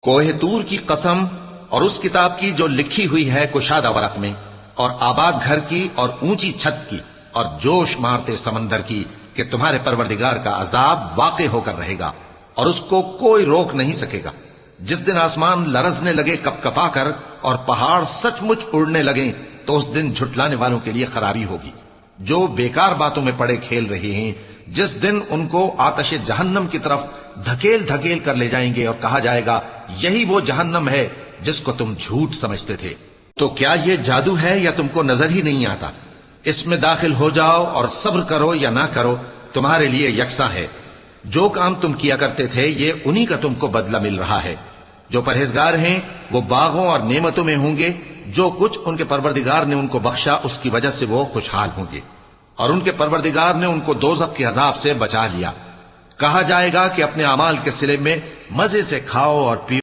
کوہ طور کی قسم اور اس کتاب کی جو لکھی ہوئی ہے کشادہ ورق میں، اور آباد گھر کی اور اونچی چھت کی اور جوش مارتے سمندر کی، کہ تمہارے پروردگار کا عذاب واقع ہو کر رہے گا اور اس کو کوئی روک نہیں سکے گا۔ جس دن آسمان لرزنے لگے کپ کپا کر اور پہاڑ سچ مچ اڑنے لگیں، تو اس دن جھٹلانے والوں کے لیے خرابی ہوگی جو بیکار باتوں میں پڑے کھیل رہے ہیں۔ جس دن ان کو آتش جہنم کی طرف دھکیل دھکیل کر لے جائیں گے اور کہا جائے گا یہی وہ جہنم ہے جس کو تم جھوٹ سمجھتے تھے۔ تو کیا یہ جادو ہے یا تم کو نظر ہی نہیں آتا؟ اس میں داخل ہو جاؤ اور صبر کرو یا نہ کرو، تمہارے لیے یکساں ہے۔ جو کام تم کیا کرتے تھے یہ انہی کا تم کو بدلہ مل رہا ہے۔ جو پرہیزگار ہیں وہ باغوں اور نعمتوں میں ہوں گے، جو کچھ ان کے پروردگار نے ان کو بخشا اس کی وجہ سے وہ خوشحال ہوں گے، اور ان کے پروردگار نے ان کو دوزخ کے عذاب سے بچا لیا۔ کہا جائے گا کہ اپنے اعمال کے صلے میں مزے سے کھاؤ اور پیو۔